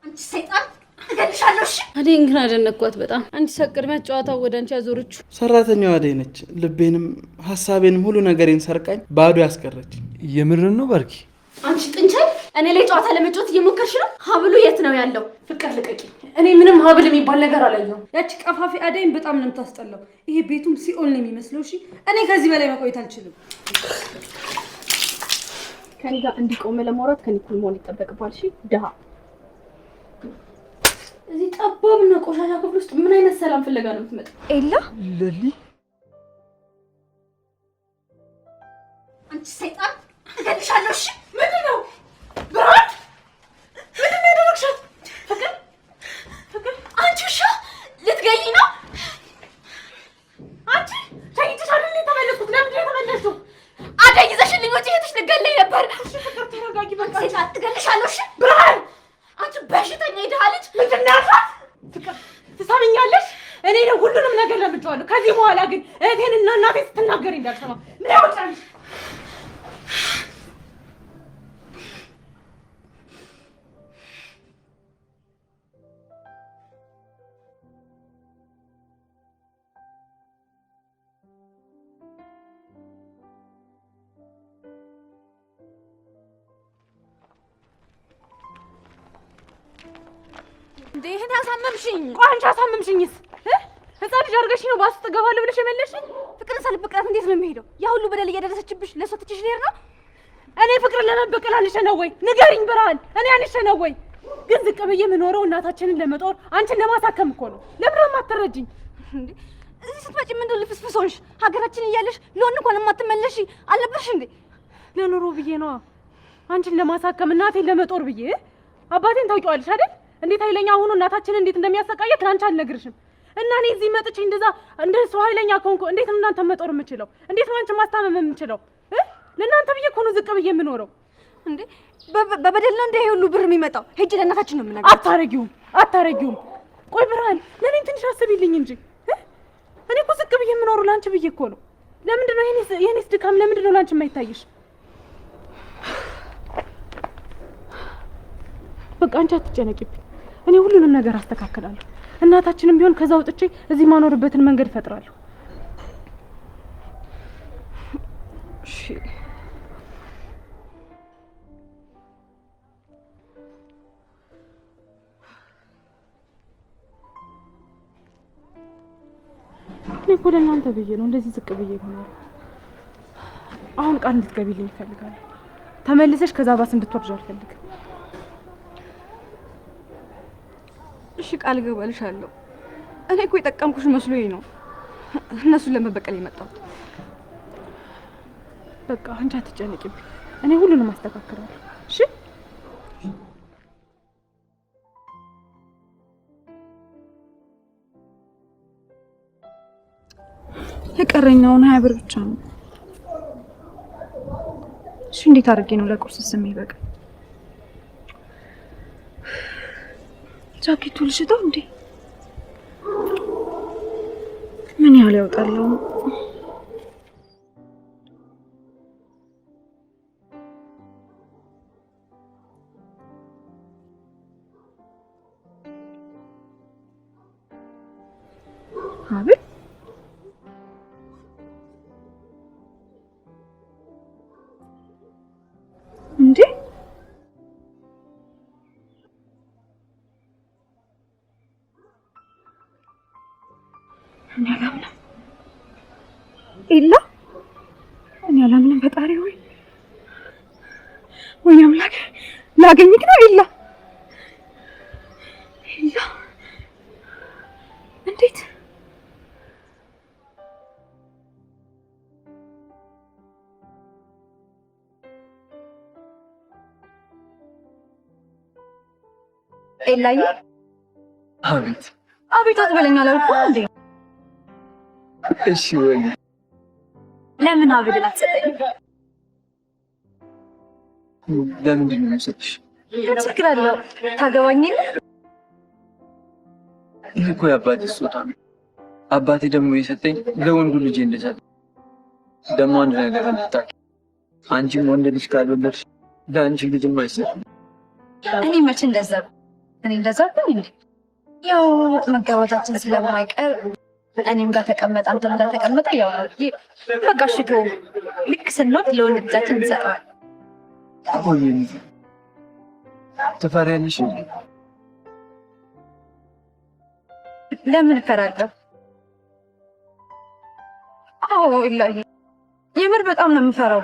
አንቺ ሰይጣን እገልሻለሁ። አደይን ግን አደነኳት በጣም። አንቺ ሰቅድሚያ ጨዋታው ወደ አንቺ ያዞረችው ሰራተኛዋ አደይ ነች። ልቤንም ሀሳቤንም ሁሉ ነገሬን ሰርቃኝ ባዶ ያስቀረች። የምርን ነው ባርኪ? አንቺ ጥንቸል እኔ ላይ ጨዋታ ለመጫወት እየሞከርሽ ነው። ሀብሉ የት ነው ያለው? ፍቅር ልቀቂ። እኔ ምንም ሀብል የሚባል ነገር አላየሁም። ያቺ ቀፋፊ አደይን በጣም ነው የምታስጠላው። ይሄ ቤቱም ሲኦል ነው የሚመስለው። እሺ እኔ ከዚህ በላይ መቆየት አልችልም። ከኔ ጋር እንዲቆም ለማውራት ከኒኩል መሆን ይጠበቅባል። እሺ ድሃ እዚህ ጠባብና ቆሻሻ ክፍል ውስጥ ምን አይነት ሰላም ፍለጋ ነው የምትመጣው? ኤላ ለሊ አንቺ ሰይጣን እገልሻለሁ። እሺ ምንድን ነው ብርሃን? ምንድን ነው ያደረግሻት? ፍቅር አንቺ ውሻ ልትገኝ ነው? አንቺ ተይተሽ አይደል የተመለስኩት? ለምንድን ነው የተመለስኩት? አደይ ይዘሽልኝ ወጪ እህትሽ ልትገለኝ ነበር። እሺ ፍቅር ተረጋጊ በቃ። ሰይጣን እገልሻለሁ። እሺ ብርሃን አንቺ በሽተኛ የደሃ ልጅ ምንድን ነው ያልሻት? ፍቅር ትሰሚኛለሽ? እኔ ነው ሁሉንም ነገር ለምጫዋለሁ። ከዚህ በኋላ ግን እህቴንና እናቴን ስትናገሪ እንዳልሰማ ምን ያወጣልሽ? ይሄን ያሳመምሽኝ። ቆይ አንቺ አሳመምሽኝስ? ህፃን ልጅ አድርገሽ ነው ባስ ትገባለሁ ብለሽ የመለስሽኝ? ፍቅርን ሳልበቀላት እንዴት ነው የሚሄደው? ያ ሁሉ በደል እያደረሰችብሽ ለእሷ ትችሽ ልሄድ ነው? እኔ ፍቅርን ለመበቀል አንሸ ነው ወይ? ንገሪኝ ብርሃን፣ እኔ አንሸ ነው ወይ? ግን ዝቅ ብዬ የምኖረው እናታችንን ለመጦር አንቺን ለማሳከም እኮ ነው። ለምን ነው የማትረጂኝ? እዚህ ስትመጪ ምንድን ነው ልፍስፍስ ሆንሽ? ሀገራችን እያለሽ ለወንድ እንኳን የማትመለሺ አልነበርሽ እንዴ? ለኑሮ ብዬ ነዋ። አንቺን ለማሳከም እናቴን ለመጦር ብዬ። አባቴን ታውቂዋለሽ አይደል? እንዴት ኃይለኛ ሆኖ እናታችንን እንዴት እንደሚያሰቃያት ላንቺ አልነግርሽም። እና እኔ እዚህ መጥቼ እንደ ሰው ኃይለኛ ከሆንኩ እንዴት ነው እናንተ መጦር የምችለው? እንዴት ነው አንቺን ማስታመም የምችለው? ለእናንተ ብዬ እኮ ነው ዝቅ ብዬ የምኖረው። እንዴ በበደል ነው እንደ ይሄ ሁሉ ብር የሚመጣው? ሂጅ ለእናታችን ነው የምነግራት። አታረጊውም። ቆይ ብርሃን ለኔን ትንሽ አስቢልኝ እንጂ እኔ እኮ ዝቅ ብዬ የምኖረው ላንቺ ብዬ እኮ ነው። ለምንድን ነው የኔስ ድካም ለምንድን ነው ላንቺ የማይታይሽ? በቃ አንቺ አትጨነቂብኝ። እኔ ሁሉንም ነገር አስተካክላለሁ። እናታችንም ቢሆን ከዛ ወጥቼ እዚህ ማኖርበትን መንገድ እፈጥራለሁ። እሺ እኔ እኮ ለእናንተ ብዬ ነው እንደዚህ ዝቅ ብዬ ነው። አሁን ቃል እንድትገቢልኝ እፈልጋለሁ። ተመልሰሽ ከዛ ባስ እንድትወርጂ አልፈልግም። እሺ ቃል ገባልሻለሁ። እኔ እኮ የጠቀምኩሽ መስሎኝ ነው እነሱን ለመበቀል የመጣሁት። በቃ አንቺ አትጨነቂብኝ። እኔ ሁሉንም አስተካክላለሁ። እሺ የቀረኛውን 20 ብር ብቻ ነው። እሺ እንዴት አድርጌ ነው ለቁርስ ስም ይበቃ? ጃኬቱ ልሽጠው እንዴ? ምን ያህል ያወጣለው? አቤት እንዴ እኔ አላምንም። ኤላ እኔ አላምንም። ፈጣሪ ሆይ ወይ አምላክ ላገኝክ ነው ኤላ። ኤላ እንዴት ኤላዬ? አቤት አቤት አትበለኝ አላልኩም እንዴ? እሺ ወይ ለምን አብድል አትሰጠኝ? ለምንድን ነው የምሰጥሽ? ችግር አለው ታገባኝ? ይህ እኮ የአባቴ ስጦታ ነው። አባቴ ደግሞ የሰጠኝ ለወንዱ ልጄ እንደሰጠ። ደግሞ አንድ ነገር እንድታውቂ፣ አንቺም ወንድ ልጅ ካልወለድሽ ለአንቺ ልጅም አይሰጥም። እኔ መቼ እንደዛ እኔ እንደዛ ነው። ያው መጋባታችን ስለማይቀር እኔም ጋር ተቀመጠ አንተም ጋር ተቀመጠ። ያው በቃ ሽቶ ልክ ስንወጥ ለወንድ ልጃችን እንሰጠዋለን። ትፈሪያለሽ? ለምን እፈራለሁ? አዎ ኢላሂ የምር በጣም ነው የምፈራው።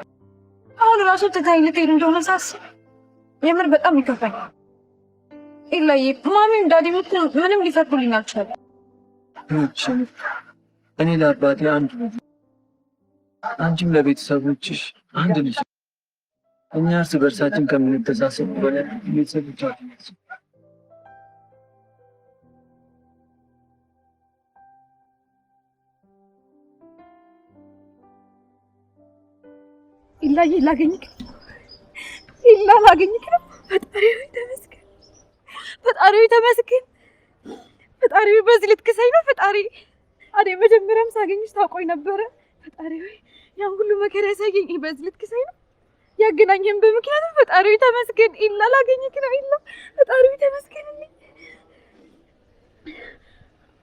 አሁን ራሱ ትታኝ ልትሄድ እንደሆነ ሳስብ የምር በጣም ይከፋኛል። ኢላሂ ማሚም ዳዲም እኮ ምንም ሊፈቅዱልኝ አልቻሉም። እኔ ለአባቴ አንድ ልጅ፣ አንቺም ለቤተሰቦችሽ አንድ ልጅ። እኛ እርስ በርሳችን ከምንተሳሰብ በላይ ቤተሰቦቻችን ኢላዬ ላገኝክ ላገኝክ ነው። ፈጣሪ ተመስገን። ፈጣሪ በዚህ ልትክሰኝ ነው። ፈጣሪ አዴ መጀመሪያም ሳገኝሽ ታውቆኝ ነበረ። ፈጣሪ ያን ሁሉ መከራ ያሳየኝ በዚህ ልትክሰኝ ነው። ያገናኘን በምክንያቱም ፈጣሪ ተመስገን። ኢላ ላገኝክ ነው። ኢላ ፈጣሪ ተመስገን።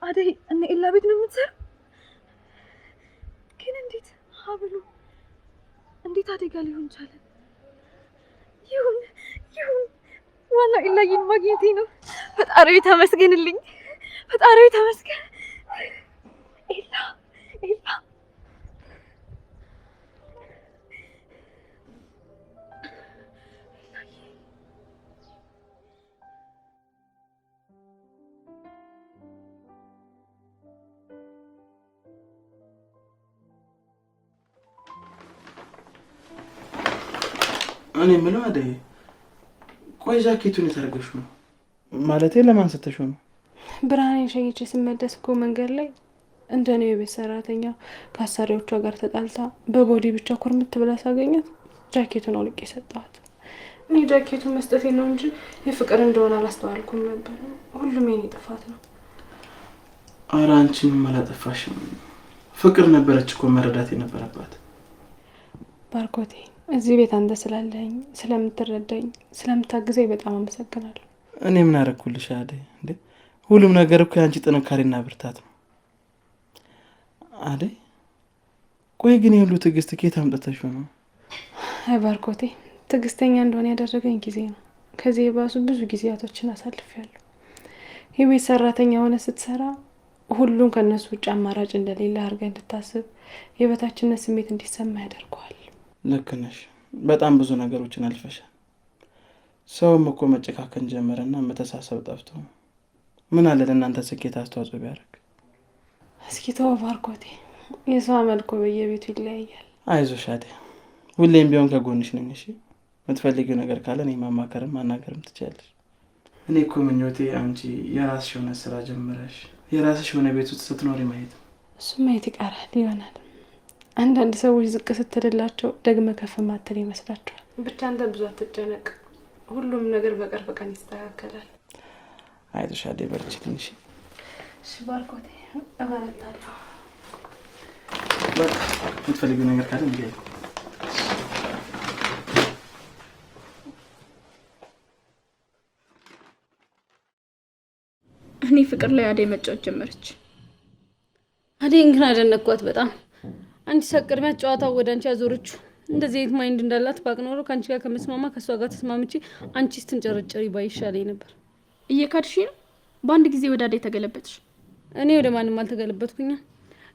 አዴ እነ ኢላ ቤት ነው የምትሰራው? ግን እንዴት ሀብሉ እንዴት አደጋ ሊሆን ቻለ? ይሁን ዋናው ኢላዬን ማግኘቴ ነው። ፈጣሪ ተመስገንልኝ። ፈጣሪ ተመስገን። ኢላ እኔ የምለው አደይ፣ ቆይ ጃኬቱን የታረገሽው ነው ማለቴ ለማን ስተሽው ነው? ብርሃኔን ሸኝቼ ስመለስ እኮ መንገድ ላይ እንደኔው የቤት ሰራተኛ ከአሰሪዎቿ ጋር ተጣልታ በቦዲ ብቻ ኩርምት ብላ ሳገኛት ጃኬቱን አውልቄ ሰጠኋት። እኔ ጃኬቱን መስጠቴ ነው እንጂ የፍቅር እንደሆነ አላስተዋልኩም ነበር። ሁሉም የኔ ጥፋት ነው። ኧረ አንቺ ምንም አላጠፋሽም። ፍቅር ነበረች እኮ መረዳት የነበረባት። ባርኮቴ፣ እዚህ ቤት አንተ ስላለኝ፣ ስለምትረዳኝ፣ ስለምታግዘኝ በጣም አመሰግናለሁ። እኔ ምን አደረኩልሽ አደይ? እንዴ ሁሉም ነገር እኮ የአንቺ ጥንካሬና ብርታት ነው አደይ። ቆይ ግን የሁሉ ትዕግስት ከየት አምጥተሽው ነው? አይ ባርኮቴ፣ ትዕግስተኛ እንደሆነ ያደረገኝ ጊዜ ነው። ከዚህ የባሱ ብዙ ጊዜያቶችን አሳልፌያለሁ። የቤት ሰራተኛ ሆነ ስትሰራ ሁሉም ከነሱ ውጭ አማራጭ እንደሌለ አድርገህ እንድታስብ፣ የበታችነት ስሜት እንዲሰማ ያደርገዋል። ልክ ነሽ። በጣም ብዙ ነገሮችን አልፈሻል። ሰውም እኮ መጨካከን ጀመረና መተሳሰብ ጠፍቶ ምን አለ ለእናንተ ስኬት አስተዋጽኦ ቢያደርግ። እስኪ ተው ባርኮቴ፣ የሰው አመልኮ በየቤቱ ይለያያል። አይዞሽ አደይ፣ ሁሌም ቢሆን ከጎንሽ ነኝ። እሺ የምትፈልጊው ነገር ካለ እኔ ማማከርም ማናገርም ትችያለሽ። እኔ እኮ ምኞቴ አንቺ የራስሽ የሆነ ስራ ጀምረሽ የራስሽ የሆነ ቤት ውስጥ ስትኖሪ ማየት ነው። እሱ ማየት ይቀራል ይሆናል። አንዳንድ ሰዎች ዝቅ ስትልላቸው ደግመ ከፍ ማተል ይመስላቸዋል። ብቻ አንተ ብዙ አትጨነቅ፣ ሁሉም ነገር በቅርብ ቀን ይስተካከላል። አይዞሽ አደይ፣ በርቺ ትንሽ። እሺ ባርኮቴ፣ እበረታለሁ። በቃ የምትፈልጊው ነገር ካለ እንዴ? እኔ ፍቅር ላይ አደይ መጫወት ጀመረች። አደይን ግን አደነኳት በጣም። አንቺ ሰቅድሚያ ጨዋታው ወደ አንቺ ያዞረችው። እንደዚህ አይነት ማይንድ እንዳላት ባቅ ኖሮ ከአንቺ ጋር ከመስማማ ከእሷ ጋር ተስማምቼ አንቺ ስትንጨረጨሪ ባይሻለኝ ነበር። እየካድሽ ነው። በአንድ ጊዜ ወደ አደይ ተገለበጥሽ። እኔ ወደ ማንም አልተገለበጥኩኛ።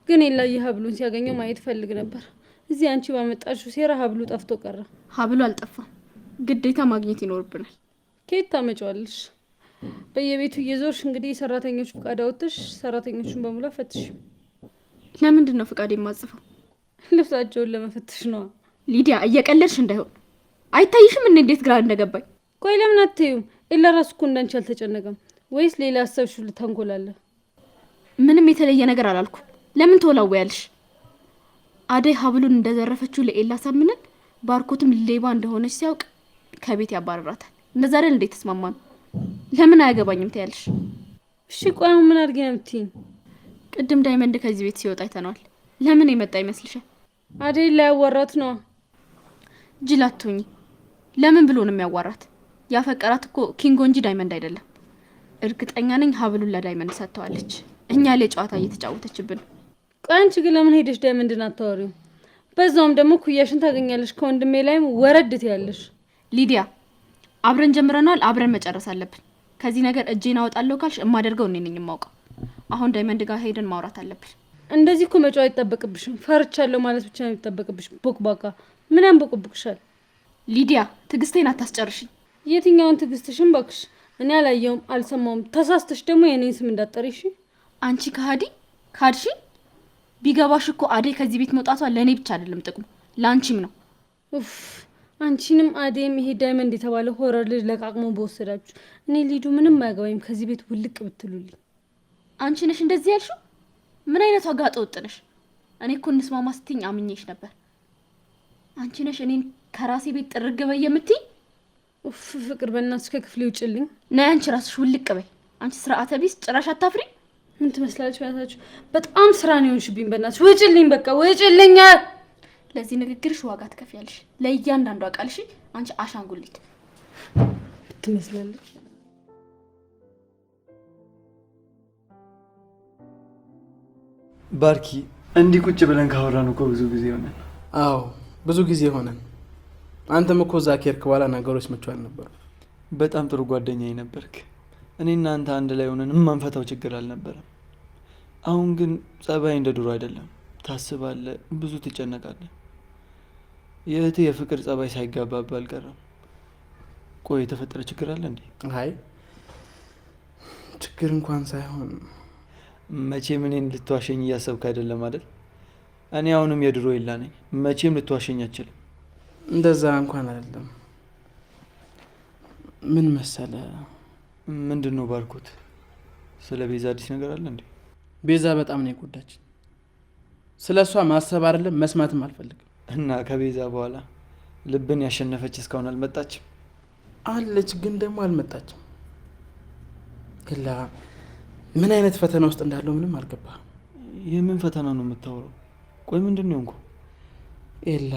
ግን የላይ ሀብሉን ሲያገኘው ማየት ፈልግ ነበር። እዚህ አንቺ ባመጣሽው ሴራ ሀብሉ ጠፍቶ ቀረ። ሀብሉ አልጠፋም፣ ግዴታ ማግኘት ይኖርብናል። ከየት ታመጫዋለሽ? በየቤቱ እየዞርሽ እንግዲህ ሰራተኞች ፍቃድ አውጥተሽ ሰራተኞቹን በሙሉ ፈትሽ። ለምንድን ነው ፍቃድ የማጽፈው? ልብሳቸውን ለመፈተሽ ነው። ሊዲያ እየቀለድሽ እንዳይሆን። አይታይሽም እንዴት ግራ እንደገባኝ? ቆይ ለምን አትይም? ኤላ ራሱ እኮ እንዳንቺ አልተጨነቀም ወይስ ሌላ አሰብሽው ልታንኮላለ? ምንም የተለየ ነገር አላልኩም። ለምን ተወላወያለሽ? አደይ ሀብሉን እንደዘረፈችው ለኤላ ሳምነን ባርኮትም ሌባ እንደሆነች ሲያውቅ ከቤት ያባረራታል። እንደዛ አይደል እንዴት ተስማማን? ለምን አያገባኝም ትያለሽ? እሺ ቆይ ምን አድርጌ ነው የምትይኝ? ቅድም ዳይመንድ ከዚህ ቤት ሲወጣ አይተናል። ለምን የመጣ ይመስልሻል? አደይ ላይ ያዋራት ነው። ጅላቱኝ ለምን ብሎ ነው የሚያዋራት? ያፈቀራት እኮ ኪንጎ እንጂ ዳይመንድ አይደለም። እርግጠኛ ነኝ ሀብሉን ለዳይመንድ ሰጥተዋለች። እኛ ላይ ጨዋታ እየተጫወተችብን። ቆይ አንቺ ግን ለምን ሄደሽ ዳይመንድን አታወሪው? በዛውም ደግሞ ኩያሽን ታገኛለሽ፣ ከወንድሜ ላይም ወረድት ያለሽ። ሊዲያ አብረን ጀምረናል፣ አብረን መጨረስ አለብን። ከዚህ ነገር እጄን አወጣለሁ ካልሽ እማደርገው እኔ ነኝ የማውቀው። አሁን ዳይመንድ ጋር ሄደን ማውራት አለብን። እንደዚህ እኮ መጫወት አይጠበቅብሽም። ፈርቻለሁ ማለት ብቻ ነው የሚጠበቅብሽ። ቦክባካ ምን ያንቦቅብቅሻል? ሊዲያ ትዕግስቴን አታስጨርሽኝ። የትኛውን ትዕግስትሽን ባክሽ? እኔ አላየውም አልሰማውም። ተሳስተሽ ደግሞ የኔን ስም እንዳትጠሪሽ። አንቺ ከሃዲ ካድሺ። ቢገባሽ እኮ አደይ ከዚህ ቤት መውጣቷ ለእኔ ብቻ አይደለም ጥቅሙ ለአንቺም ነው። ኡፍ አንቺንም አደይም ይሄ ዳይመንድ የተባለ ሆረር ልጅ ለቃቅሞ በወሰዳችሁ። እኔ ሊዱ ምንም አያገባኝም። ከዚህ ቤት ውልቅ ብትሉልኝ። አንቺ ነሽ እንደዚህ ያልሽው? ምን አይነቷ ጋጠ ወጥ ነሽ? እኔ እኮ እንስማማ ስትይኝ አምኜሽ ነበር። አንቺ ነሽ እኔን ከራሴ ቤት ጥርግ በይ የምትይ? ኡፍ ፍቅር በእናትሽ ከክፍሌ ውጭልኝ። ነይ አንቺ ራስሽ ውልቅ በይ። አንቺ ስርዓተ ቢስ ጭራሽ አታፍሪ። ምን ትመስላለች? በእናትሽ በጣም ስራ ነው የሆንሽብኝ። በእናትሽ ውጭልኝ፣ በቃ ውጭልኝ። ለዚህ ንግግርሽ ዋጋ ትከፍያለሽ፣ ለእያንዳንዷ ቃልሽ። አንቺ አሻንጉሊት ትመስላለች። ባርኪ እንዲህ ቁጭ ብለን ካወራን እኮ ብዙ ጊዜ ሆነን። አዎ ብዙ ጊዜ ሆነን። አንተም እኮ እዛ ከሄድክ በኋላ ነገሮች ምቹ አልነበሩ። በጣም ጥሩ ጓደኛዬ ነበርክ። እኔና አንተ አንድ ላይ ሆነን የማንፈታው ችግር አልነበረም። አሁን ግን ጸባይ እንደ ድሮ አይደለም። ታስባለህ፣ ብዙ ትጨነቃለህ። የእህቴ የፍቅር ጸባይ ሳይጋባብ አልቀረም። ቆይ የተፈጠረ ችግር አለ እንዴ? አይ ችግር እንኳን ሳይሆን መቼም እኔን ልትዋሸኝ እያሰብክ አይደለም አይደል? እኔ አሁንም የድሮ ኤላ ነኝ። መቼም ልትዋሸኝ አትችልም። እንደዛ እንኳን አይደለም። ምን መሰለ? ምንድን ነው ባርኮት? ስለ ቤዛ አዲስ ነገር አለ እንዴ? ቤዛ በጣም ነው የጎዳችኝ። ስለ እሷ ማሰብ አይደለም መስማትም አልፈልግም። እና ከቤዛ በኋላ ልብን ያሸነፈች እስካሁን አልመጣችም? አለች፣ ግን ደግሞ አልመጣችም። ኤላ ምን አይነት ፈተና ውስጥ እንዳለው ምንም አልገባህም። የምን ፈተና ነው የምታወራው? ቆይ ምንድን ነው እንኳ? ኤላ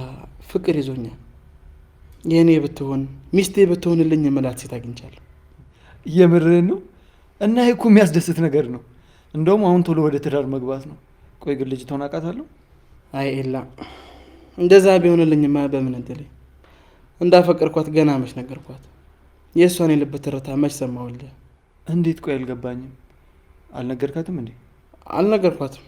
ፍቅር ይዞኛል። የእኔ ብትሆን ሚስቴ ብትሆንልኝ የመላት ሴት አግኝቻለሁ። የምርህን ነው? እና ይሄ እኮ የሚያስደስት ነገር ነው። እንደውም አሁን ቶሎ ወደ ትዳር መግባት ነው። ቆይ ግን ልጅቷን አውቃታለሁ? አይ ኤላ እንደዛ ቢሆንልኝማ በምን እድሌ። እንዳፈቀርኳት ገና መች ነገርኳት። የእሷን የልብ ትርታ መች ሰማሁልህ? እንዴት? ቆይ አልገባኝም። አልነገርካትም እንዴ? አልነገርኳትም።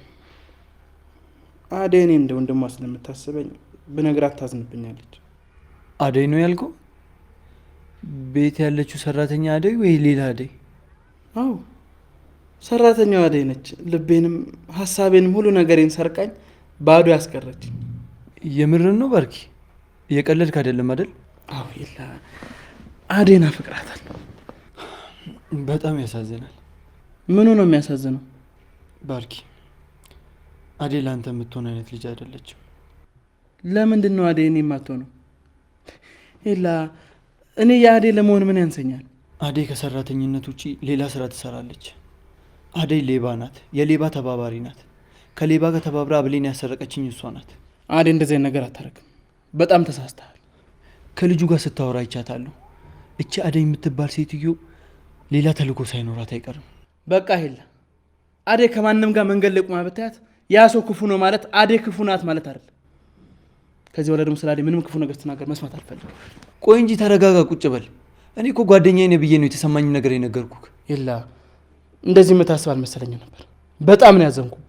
አደይ እኔ እንደ ወንድሟ ስለምታስበኝ ብነግራት ታዝንብኛለች። አደይ ነው ያልከው? ቤት ያለችው ሰራተኛ አደይ ወይ ሌላ አደይ? አዎ ሰራተኛዋ አደይ ነች። ልቤንም ሀሳቤንም ሁሉ ነገሬን ሰርቃኝ ባዶ ያስቀረችኝ። የምርን ነው ባርኪ? እየቀለድክ አይደለም አይደል? አዎ የላ አደይን አፈቅራታለሁ። በጣም ያሳዝናል። ምኑ ነው የሚያሳዝነው? ባርኪ አደይ ለአንተ የምትሆን አይነት ልጅ አይደለችም። ለምንድን ነው አደይን የማትሆነው? የላ እኔ የአደይ ለመሆን ምን ያንሰኛል? አደይ ከሰራተኝነት ውጪ ሌላ ስራ ትሰራለች። አደይ ሌባ ናት፣ የሌባ ተባባሪ ናት። ከሌባ ጋር ተባብራ አብሌን ያሰረቀችኝ እሷ ናት። አደይ እንደዚህ ነገር አታረግም። በጣም ተሳስተሃል። ከልጁ ጋር ስታወራ አይቻታለሁ። እቺ አደይ የምትባል ሴትዮ ሌላ ተልእኮ ሳይኖራት አይቀርም። በቃ ሄላ አደይ ከማንም ጋር መንገድ ላይ ቁማ ብታያት ያ ሰው ክፉ ነው ማለት አደይ ክፉ ናት ማለት አይደለም። ከዚህ በኋላ ደግሞ ስለ አደይ ምንም ክፉ ነገር ስትናገር መስማት አልፈልግም። ቆይ እንጂ ተረጋጋ፣ ቁጭ በል። እኔ እኮ ጓደኛዬ ነኝ ብዬ ነው የተሰማኝ ነገር የነገርኩህ። ሄላ እንደዚህ የምታስብ አልመሰለኝም ነበር። በጣም ነው ያዘንኩብህ።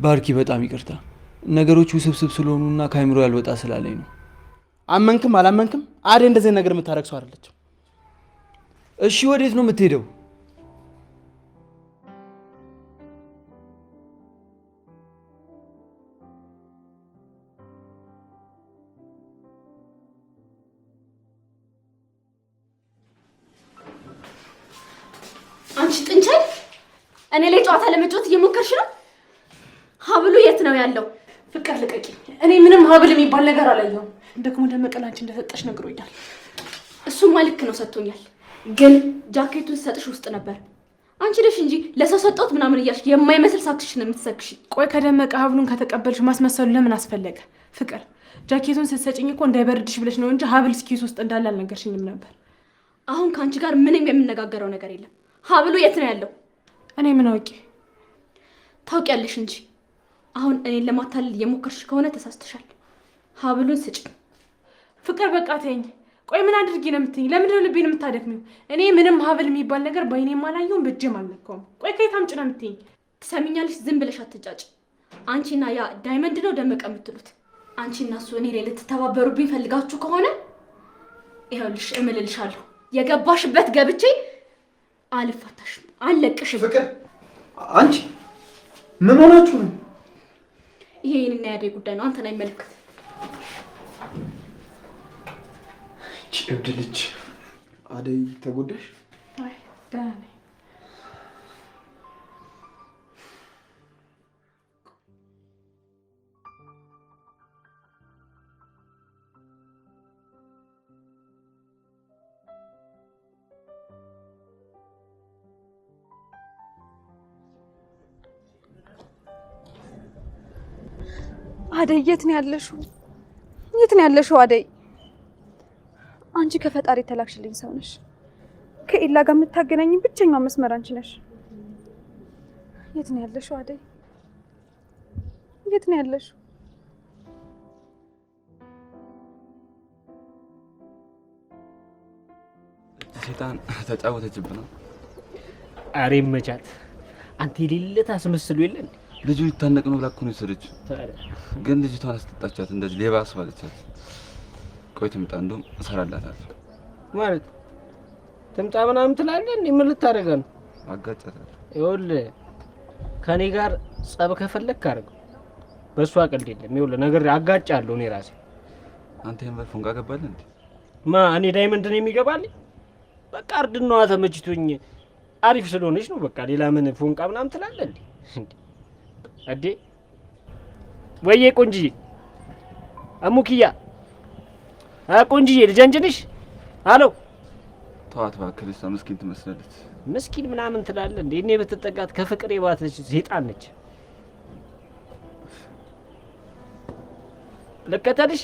ባርኪ በጣም ይቅርታ። ነገሮች ውስብስብ ስለሆኑና ከአይምሮ ያልወጣ ስላለኝ ነው። አመንክም አላመንክም አደይ እንደዚህ ነገር የምታረግ ሰው አይደለችም። እሺ ወዴት ነው የምትሄደው? አንቺ ጥንቸል እኔ ላይ ጨዋታ ለመጫወት እየሞከርሽ ነው። ሀብሉ የት ነው ያለው? ፍቅር ልቀቂ። እኔ ምንም ሀብል የሚባል ነገር አላየሁም። ደግሞ ደመቀ ላንቺ እንደሰጠሽ ነግሮኛል። እሱማ ልክ ነው ሰጥቶኛል፣ ግን ጃኬቱን ሰጥሽ ውስጥ ነበር። አንቺ ነሽ እንጂ ለሰው ሰጠሁት ምናምን እያልሽ የማይመስል ሳክሽን የምትሰክሽ። ቆይ ከደመቀ ሀብሉን ከተቀበልሽ ማስመሰሉ ለምን አስፈለገ? ፍቅር ጃኬቱን ስትሰጭኝ እኮ እንዳይበርድሽ ብለሽ ነው እንጂ ሀብል ኪስ ውስጥ እንዳለ አልነገርሽኝም ነበር። አሁን ከአንቺ ጋር ምንም የምነጋገረው ነገር የለም። ሀብሉ የት ነው ያለው? እኔ ምን አውቄ? ታውቂያለሽ እንጂ አሁን እኔን ለማታለል እየሞከርሽ ከሆነ ተሳስተሻል። ሀብሉን ስጭ። ፍቅር በቃ ተይኝ። ቆይ ምን አድርጌ ነው የምትይኝ? ለምንድን ነው ልቤን የምታደክሚው? እኔ ምንም ሀብል የሚባል ነገር በአይኔም አላየሁም በእጄም አልነካውም። ቆይ ከየት አምጪ ነው የምትይኝ? ትሰሚኛለሽ? ዝም ብለሽ አትጫጭ። አንቺና ያ ዳይመንድ ነው ደመቀ የምትሉት አንቺና እሱ እኔ ላይ ልትተባበሩብኝ ፈልጋችሁ ከሆነ ይኸውልሽ እምልልሻለሁ፣ የገባሽበት ገብቼ አልፋታሽም፣ አልለቅሽም። ፍቅር አንቺ ምን ሆናችሁ ነው? ይሄ የኔና ያደይ ጉዳይ ነው፣ አንተን አይመለከትም። እብድ ልጅ አደይ ተጎዳሽ? አይ ደህና ነኝ። አደይ የት ነው ያለሽው? የት ነው ያለሽው አደይ? አንቺ ከፈጣሪ የተላክሽልኝ ሰው ነሽ። ከኤላ ጋር የምታገናኝ ብቸኛው መስመር አንቺ ነሽ። የት ነው ያለሽው አደይ? የት ነው ያለሽው? ሴጣን ተጫወተችብን ነው። አሬ መቻት አንተ የሌለ ታስመስሉ የለን ልጁ ይታነቅ ነው ብላ እኮ ነው የወሰደችው። ግን ልጅቷን አስጠጣቻት፣ እንደዚህ ሌባ አስባለቻት። ቆይ ትምጣ፣ እንደውም እሰራላታለሁ። ማለት ትምጣ ምናምን ትላለህ እንዴ? ምን ልታደርገ ነው? አጋጫታለሁ። ይኸውልህ ከኔ ጋር ጸብ ከፈለክ አድርገው፣ በእሷ ቀልድ የለም። ይኸውልህ ነገር አጋጫለሁ እኔ ራሴ። አንተ የምር ፎንቃ ገባለህ እንዴ? እኔ ዳይመንድ ነው የሚገባልኝ? በቃ እርድናዋ ተመችቶኝ አሪፍ ስለሆነች ነው። በቃ ሌላ ምን ፎንቃ ምናምን ትላለህ እንዴ? አዴ ወይዬ ቆንጂዬ፣ አሙኪያ ቆንጂዬ፣ ልጃንጅንሽ አሎ። ተዋት እባክህ፣ ልጅቷ ምስኪን ትመስላለች። ምስኪን ምናምን ትላለህ እንዴ? እኔ ብትጠጋት ከፍቅር የባተች ሴጣን ነች። ልከተልሽ?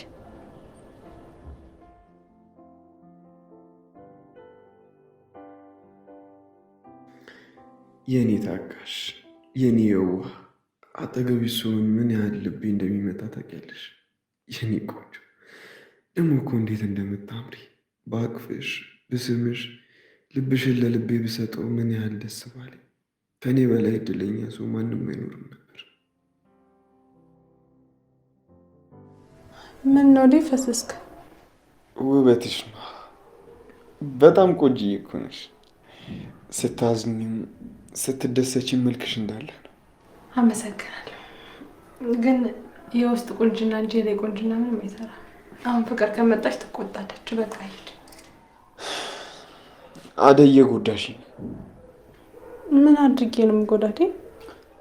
የኔ ታጋሽ፣ የኔ የዋህ፣ አጠገቢ ስሆን ምን ያህል ልቤ እንደሚመታ ታውቂያለሽ? የኔ ቆንጆ፣ ደግሞ እኮ እንዴት እንደምታምሪ በአቅፍሽ ብስምሽ፣ ልብሽን ለልቤ ብሰጠው ምን ያህል ደስ ባለኝ። ከእኔ በላይ እድለኛ ሰው ማንም አይኖርም ነበር። ምን ነው ዴ ፈሰስክ? ውበትሽ ነው። በጣም ቆንጆዬ እኮ ነሽ። ስታዝኝም ስትደሰች መልክሽ እንዳለ ነው። አመሰግናለሁ። ግን የውስጥ ቁንጅና እንጂ የላይ ቁንጅና ምንም አይሰራም። አሁን ፍቅር ከመጣች ትቆጣለች። በቃ ሂድ። አደይ እየጎዳሽኝ። ምን አድርጌ ነው የምጎዳቴ?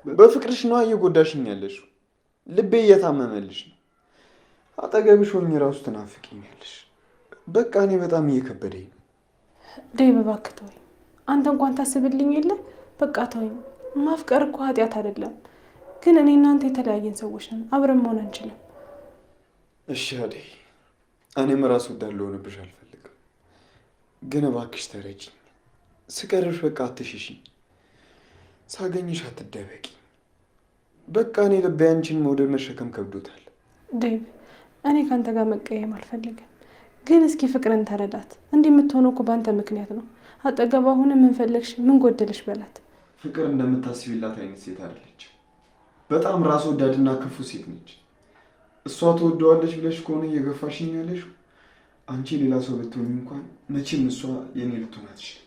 በፍቅርሽ ነዋ እየጎዳሽኝ ያለሽው። ልቤ እየታመመልሽ ነው። አጠገብሽ ሆኜ እራሱ ትናፍቂኛለሽ። በቃ እኔ በጣም እየከበደኝ ነው። ዴቭ እባክህ ተወኝ። አንተ እንኳን ታስብልኝ የለ። በቃ ተወኝ። ማፍቀር እኮ ኃጢአት አይደለም። ግን እኔ እናንተ የተለያየን ሰዎች ነን። አብረን መሆን አንችልም። እሺ አደይ፣ እኔም ራሱ እንዳልሆንብሽ አልፈልግም። ግን እባክሽ ተረጂኝ። ስቀርብሽ በቃ አትሽሽኝ። ሳገኝሽ አትደበቂ። በቃ እኔ ልቤ አንቺን መውደድ መሸከም ከብዶታል። ዴቭ፣ እኔ ከአንተ ጋር መቀየም አልፈልግም። ግን እስኪ ፍቅርን ተረዳት። እንዲህ የምትሆነው እኮ በአንተ ምክንያት ነው። አጠገቧ ሆነ ምን ፈለግሽ ምን ጎደለሽ በላት። ፍቅር እንደምታስቢላት አይነት ሴት አይደለች። በጣም ራስ ወዳድና ክፉ ሴት ነች። እሷ ትወደዋለች ብለሽ ከሆነ እየገፋሽኝ ያለሽ፣ አንቺ ሌላ ሰው ብትሆኝ እንኳን መቼም እሷ የኔ ልትሆን አትችልም።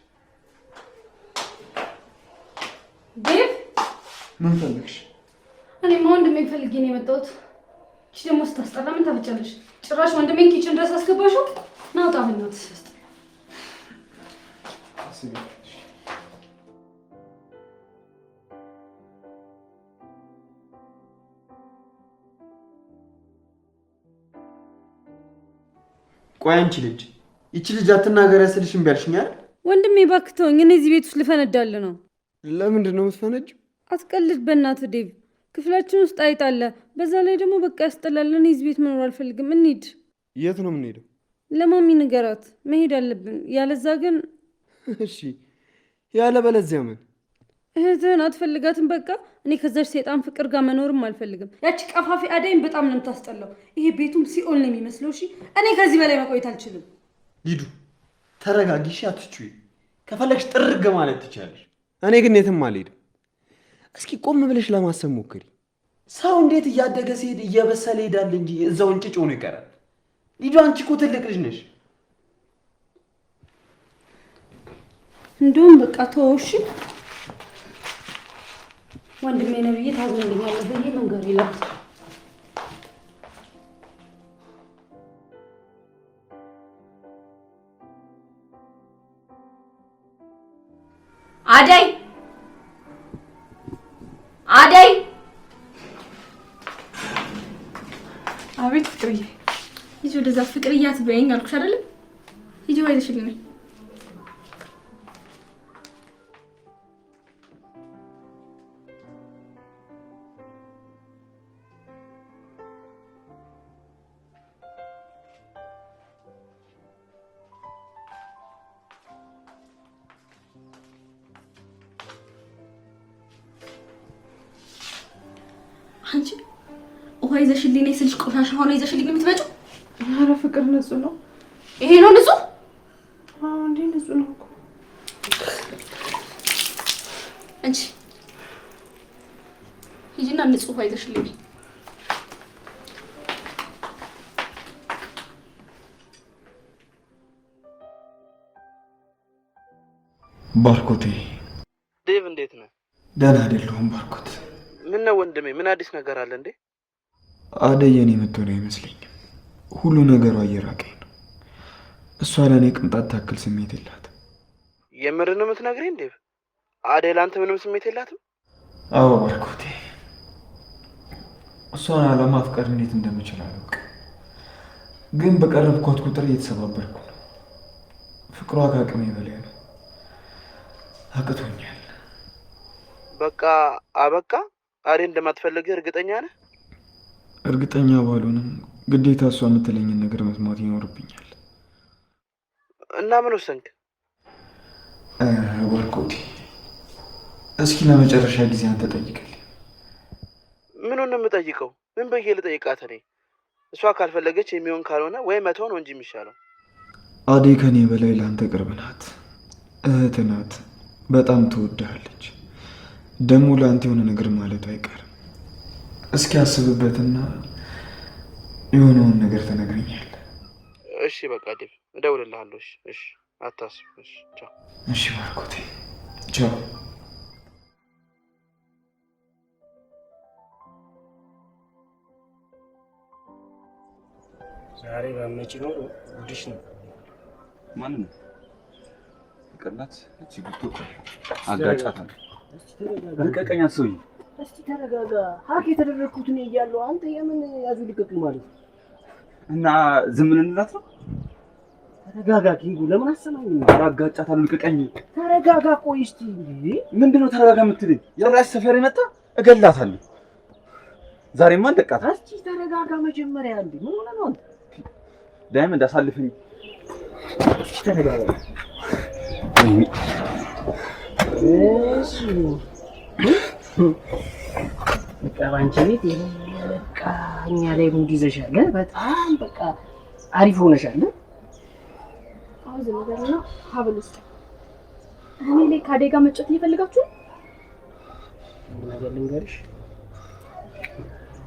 ዴቭ፣ ምን ፈለግሽ? እኔማ ወንድሜን ፈልጌ ነው የመጣሁት። እቺ ደግሞ ስታስጠላ ምን ታፈጫለሽ? ጭራሽ ወንድሜን ኪችን ድረስ አስገባሽው። ናውጣ በእናትሽ። ቆይ አንቺ ልጅ፣ ይቺ ልጅ አትናገር ያስልሽ እምቢ አልሽኝ አይደል? ወንድሜ እባክህ ተወኝ። እኔ እዚህ ቤት ውስጥ ልፈነዳል ነው። ለምንድን ነው የምትፈነጂው? አትቀልድ በእናትህ ዴቭ። ክፍላችን ውስጥ አይጥ አለ። በዛ ላይ ደግሞ በቃ ያስጠላል። እኔ እዚህ ቤት መኖር አልፈልግም። እንሂድ። የት ነው የምንሄደው? ለማሚ ንገራት፣ መሄድ አለብን። ያለዛ ግን እሺ ያለበለዚያ ምን? እህትህን አትፈልጋትም? በቃ እኔ ከዛች ሴጣን ፍቅር ጋር መኖርም አልፈልግም። ያቺ ቀፋፊ አደይም በጣም ነው የምታስጠላው። ይሄ ቤቱም ሲኦል ነው የሚመስለው። እሺ እኔ ከዚህ በላይ መቆየት አልችልም። ሊዱ ተረጋጊ፣ እሺ አትጩይ። ከፈለግሽ ጥርግ ማለት ትችላለሽ። እኔ ግን የትም አልሄድም። እስኪ ቆም ብለሽ ለማሰብ ሞክሪ። ሰው እንዴት እያደገ ሲሄድ እየበሰለ ይሄዳል እንጂ እዛው እንጭጭ ሆኖ ይቀራል። ሊዱ አንቺ እኮ ትልቅ ልጅ ነሽ። እንደውም በቃ ተወው እሺ። ወንድሜ ነው ብዬ ታዝንልኛለህ ብዬ መንገር ይላል። አደይ አደይ! አቤት ፍቅርዬ። ሂጂ ወደዛ። ፍቅርዬ አትበይኝ አልኩሽ አይደለም? ሂጂ ወይዘሽልኝ ነኝ። አንቺ ውሃ ይዘሽልኝ ነኝ ስልሽ ቆሻሻ ሆኖ ይዘሽልኝ የምትመጪው? ኧረ ፍቅር ንጹህ ነው። ይሄ ነው ንጹህ? አዎ እንዴ ንጹህ ነው እኮ። አንቺ ሂጂና ንጹህ ውሃ ይዘሽልኝ። ባርኮቴ። ዴቭ እንዴት ነህ? ደህና አይደለሁም ባርኮት። ምን ነው ወንድሜ? ምን አዲስ ነገር አለ እንዴ? አደይ የኔ የምትሆነው አይመስለኝም። ሁሉ ነገሯ እየራቀኝ ነው። እሷ ለእኔ ቅንጣት ታክል ስሜት የላትም። የምር ነው የምትነግረኝ ዴቭ? አደይ ለአንተ ምንም ስሜት የላትም? አዎ ባርኮቴ፣ እሷን አለማፍቀር እንዴት እንደምችል አላውቅም። ግን በቀረብኳት ቁጥር እየተሰባበርኩ ነው። ፍቅሯ ከአቅሜ በላይ ነው። አቅቶኛል። በቃ አበቃ? አደይ እንደማትፈልግህ እርግጠኛ ነህ? እርግጠኛ ባልሆንም ግዴታ እሷ የምትለኝን ነገር መስማት ይኖርብኛል። እና ምን ወሰንክ? ባርኮቴ፣ እስኪ ለመጨረሻ ጊዜ አንተ ጠይቅልኝ። ምኑን ነው የምጠይቀው? ምን ብዬ ልጠይቃት? እኔ እሷ ካልፈለገች የሚሆን ካልሆነ ወይ መተው ነው እንጂ የሚሻለው። አደይ ከኔ በላይ ለአንተ ቅርብ ናት፣ እህት ናት። በጣም ትወድሃለች። ደግሞ ለአንተ የሆነ ነገር ማለቱ አይቀርም። እስኪ አስብበትና የሆነውን ነገር ትነግረኛለህ። እሺ በቃ ዴቭ፣ እደውልልሃለሁ። እሺ አታስብ። እሺ ቻው። እሺ ባርኮቴ፣ ቻው። ዛሬ ባመጪ ኖሮ ጉድሽ ነው። ማን ነው? ፍቅርናት እቺ ጉቶ አጋጫታለሁ። ልቀቀኝ አትሰውኝ። እስቲ ተረጋጋ። ሀክ የተደረግኩት እኔ እያለሁ አንተ የምን ያዙ ልቀቁኝ ማለት ነው? እና ዝም እንላት ነው? ተረጋጋ ኪንጉ፣ ለምን አሰማኝ? አጋጫታለሁ፣ ልቀቀኝ። ተረጋጋ። ቆይ እስቲ ምንድነው ተረጋጋ የምትለኝ? ጭራሽ ሰፈር መጣ እገላታለሁ። ዛሬማ እንደቃታ። እስቲ ተረጋጋ መጀመሪያ። እንዴ ምን ሆነ ነው አንተ? ዳይመንድ አሳልፈኝ። እስቲ ተረጋጋ። እሺ በቃ ባንቺ ቤት በቃ እኛ ላይ ሙድ ይዘሻል። በጣም በቃ አሪፍ ሆነሻል። አውዝ ነገርና ሀብል ውስጥ እኔ ላይ ከአደይ ጋር መጫወት እየፈለጋችሁ ነገር ልንገርሽ፣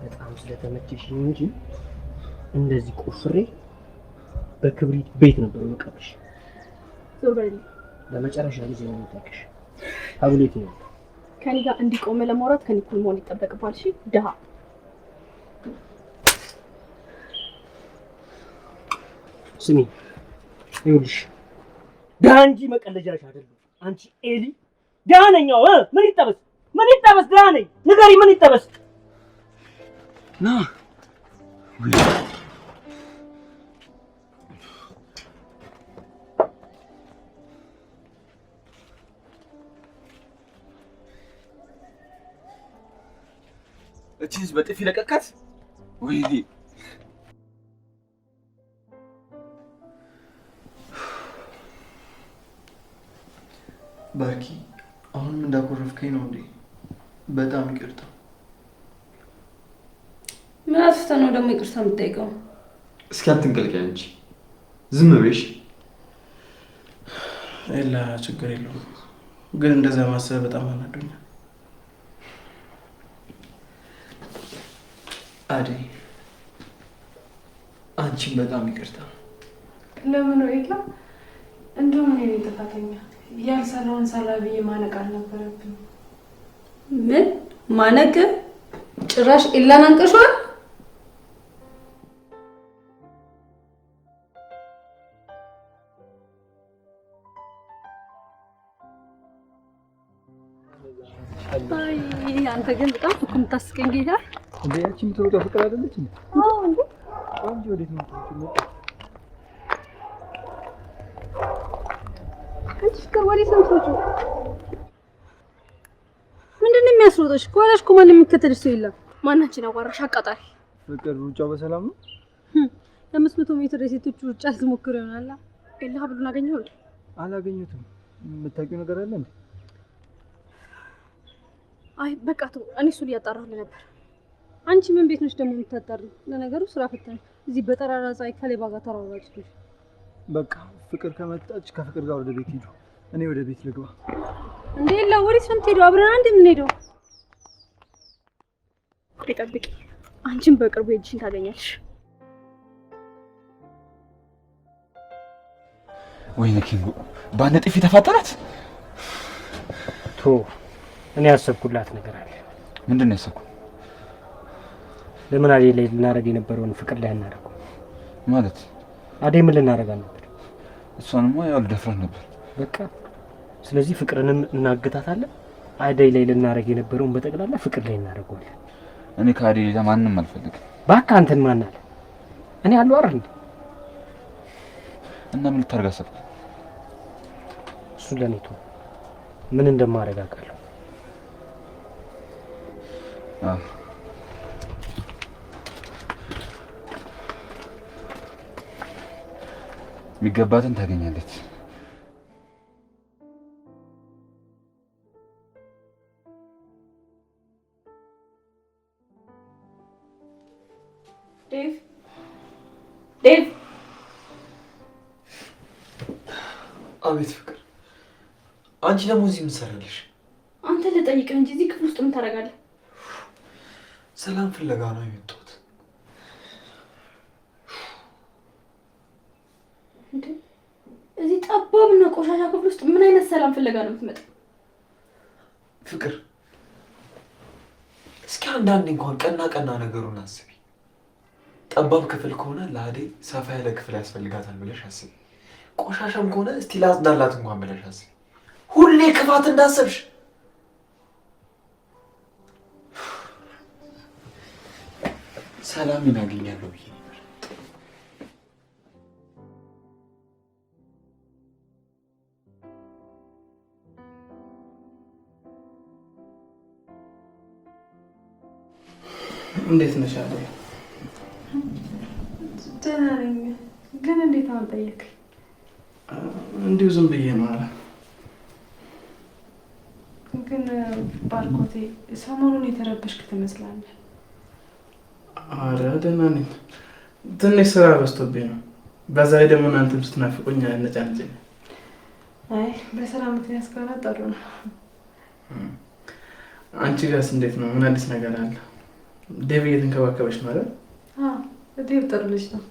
በጣም ስለተመቸሽኝ እንጂ እንደዚህ ቆፍሬ በክብሪት ቤት ነበር የምቀብርሽ። ዞር በል። ለመጨረሻ ጊዜ ነው የምጠቅሽ። ሀብሌት ነው ከኔ ጋር እንዲቆም ለማውራት ከኔ እኩል መሆን ይጠበቅባል። እሺ ደሃ። ስሚ ይኸውልሽ፣ ደሃ እንጂ መቀለጃሽ አይደለም። አንቺ ኤሊ ደሃ ነኝ። ምን ይጠበስ? ምን ይጠበስ? ደሃ ነኝ። ንገሪ፣ ምን ይጠበስ? ና እቺስ በጥፊ ለቀቃት። ወይኔ ባርኪ አሁንም እንዳኮረፍከኝ ነው እንዴ? በጣም ይቅርታ። ምን አጥፍተህ ነው ደግሞ ይቅርታ የምትጠይቀው? እስኪ አትንቀልቀይ አንቺ ዝም በይሽ። ኤላ ችግር የለውም ግን እንደዛ ማሰብ በጣም አናዶኛል። አደይ አንቺን በጣም ይቅርታ። ለምን ነው ኤላ? እንደውም እኔ ነኝ ጥፋተኛ። ያልሰራውን ሰራ ብዬ ማነቅ አልነበረብኝ። ምን ማነቅ? ጭራሽ ኤላን አንቀሽዋል? አይ አንተ ግን በጣም እኮ የምታስቀኝ ጌታ። እንዴ አንቺ የምትሮጠው ፍቅር አይደለች እንዴ? አዎ እንዴ አንቺ ወዴት ነው የምትሮጪው? አንቺ ፍቅር ወዴት ነው የምትሮጪው? ምንድን ነው የሚያስሮጥሽ? ከኋላሽ እኮ ማንም የሚከተልሽ ሰው የለም። ማናችን አዋራሽ አቃጣሪ። ፍቅር ሩጫው በሰላም ነው? የ500 ሜትር የሴቶች ሩጫ ልትሞክር ይሆናል። ኤላ ሀብሉን አገኘው እንዴ? አላገኘሁትም። የምታውቂው ነገር አለ እንዴ? አይ በቃ ተው፣ እኔ እሱን እያጣራሁልህ ነበር። አንቺ ምን ቤት ነሽ ደግሞ የምታጣሪው? ለነገሩ ስራ ፈተን እዚህ በጠራራ ፀሐይ ከሌባ ጋር ተራራጭ። በቃ ፍቅር ከመጣች ከፍቅር ጋር ወደ ቤት ሂዱ። እኔ ወደ ቤት ልግባ። እንዴ ኤላ ወዴት ነው የምትሄደው? አብረን አንድ የምንሄደው። ጠብቂ፣ አንቺን በቅርቡ ሄድሽን ታገኛለሽ። ወይኔ ኪንጎ በአንድ ጥፊ ተፋጠራት። ቶ እኔ ያሰብኩላት ነገር አለ። ምንድን ነው ያሰብኩት? ለምን አደይ ላይ ልናደርግ የነበረውን ፍቅር ላይ እናደርገው ማለት? አደይ ምን ልናደርጋት ነበር? እሷንማ ያው ልደፍራት ነበር። በቃ ስለዚህ ፍቅርንም እናግታታለን። አደይ ላይ ልናደርግ የነበረውን በጠቅላላ ፍቅር ላይ እናደርገዋለን። እኔ ከአደይ ሌላ ማንንም አልፈልግም። በቃ አንተን ማን አለ? እኔ አለው አይደል? እና ምን ልታደርግ አሰብክ? እሱን ለኔ ተው። ምን እንደማደርግ አውቃለሁ። የሚገባትን ታገኛለች። ዴቭ አቤት ፍቅር፣ አንቺ ደግሞ እዚህ ምን ትሰሪያለሽ? አንተ ልጠይቅህ እንጂ እዚህ ክፍል ውስጥ ምን ታደርጋለህ? ሰላም ፍለጋ ነው የመጣሁት። እንዴ እዚህ ጠባብና ቆሻሻ ክፍል ውስጥ ምን አይነት ሰላም ፍለጋ ነው የምትመጣው? ፍቅር እስኪ አንዳንዴ እንኳን ቀና ቀና ነገሩን አስቢ። ጠባብ ክፍል ከሆነ ለአደይ ሰፋ ያለ ክፍል ያስፈልጋታል ብለሽ አስቢ። ቆሻሻም ከሆነ እስቲ ላጽዳላት እንኳን ብለሽ አስቢ። ሁሌ ክፋት እንዳሰብሽ ሰላም እናገኛለሁ ብዬ ነበር። እንዴት ነሽ አደይ? ደህና ነኝ። ግን እንዴት አሁን ጠየቅኝ? እንዲሁ ዝም ብዬ ነው አለ። ግን ባርኮቴ ሰሞኑን የተረበሽክ ትመስላለህ። አረ ደህና ነኝ። ትንሽ ስራ በዝቶብኝ ነው። በዛ ላይ ደግሞ እናንተም ስትናፍቁኝ አነጫነጭኝ። አይ በስራ ምክንያት ከሆነ ጥሩ ነው። አንቺ ጋርስ እንዴት ነው? ምን አዲስ ነገር አለ? ዴቭ እየተንከባከበሽ ነው አይደል? አዎ ዴቭ ጥሩ ልጅ ነው።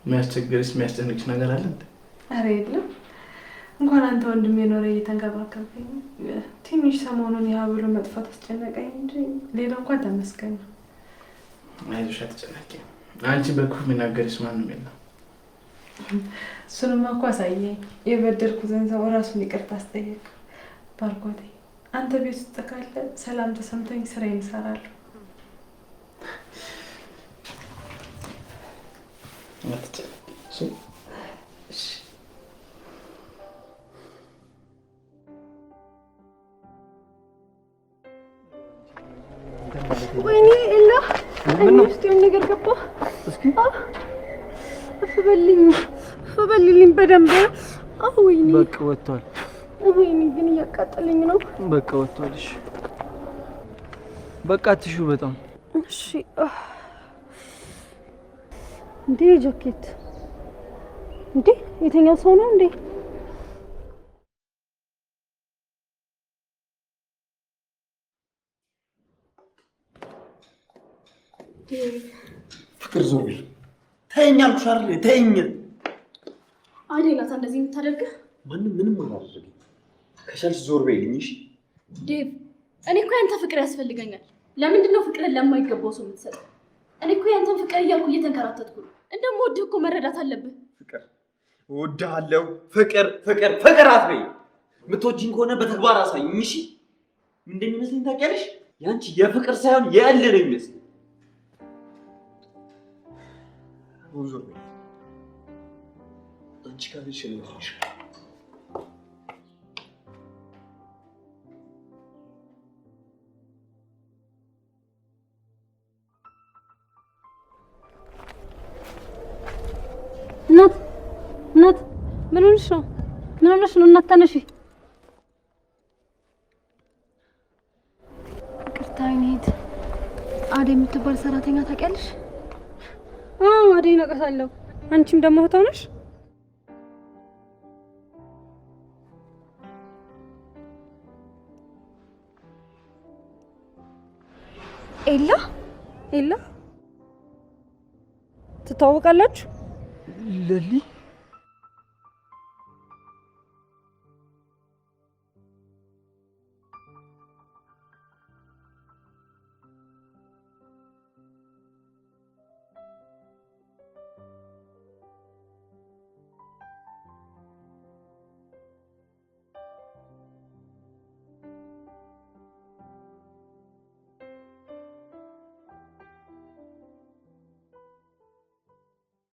የሚያስቸግርሽ የሚያስጨንቅሽ ነገር አለ እንዴ? አረ የለም። እንኳን አንተ ወንድሜ ኖረ እየተንከባከብከኝ። ትንሽ ሰሞኑን የሀብሉ መጥፋት አስጨነቀኝ እንጂ ሌላ እንኳን ተመስገን ነው። አይዞሽ አትጨነቂ። አንቺ በክፉ የሚናገርሽ ማንም የለም። እሱንማ እኮ አሳየኝ። የበደልኩትን ሰው ራሱን ይቅርታ አስጠየቅ። ባርኮቴ አንተ ቤት ውስጥ ካለ ሰላም ተሰምቶኝ ስራዬን እሰራለሁ። አትጨነቂ። እሺ ወይኔ ኤላ እኔ ውስጥ የሆነ ነገር ገባ። እስኪ እፍ በልልኝ በደንብ። ወይኔ በቃ ወጥቷል። ወይኔ ግን እያቃጠለኝ ነው። በቃ ወጥቷልሽ። በቃ አትሹ በጣም እሺ። እንዴ ጃኬት እንዴ የተኛው ሰው ነው እንዴ? ፍቅር ዞር በይ። ተይኝ አልኩሽ አይደል? ተይኝ። አደይ ናት እንደዚህ የምታደርገው። ማንም ምንም አላደረገኝ። ከቻልሽ ዞር በይልኝ እሺ? ዴቭ እኔ እኮ ያንተ ፍቅር ያስፈልገኛል። ለምንድን ነው ፍቅርን ለማይገባው ሰው የምትሰጠው? እኔ እኮ ያንተን ፍቅር እያልኩ እየተንከራተትኩ ነው። እንደምወድህ እኮ መረዳት አለብህ። ፍቅር እወድሃለሁ። ፍቅር ፍቅር ፍቅር አትበይ። የምትወጂኝ ከሆነ በተግባር አሳይኝ እሺ? ምን እንደሚመስለኝ ታውቂያለሽ? ያንቺ የፍቅር ሳይሆን የእልህ ነው የሚመስለኝ። ዞር በይ። አንቺ ካልሽ ልሽ እናት ምን ሆነሽ ነው? ምን ሆነሽ ነው? እናት ተነሺ። ይቅርታ አይኔት አደይ የምትባል ሰራተኛ ታውቂያለሽ? አደይ ነቀሳለሁ። አንቺም ደግሞ እህቷ ነሽ? ኤላ ትተዋወቃላችሁ? ለሊ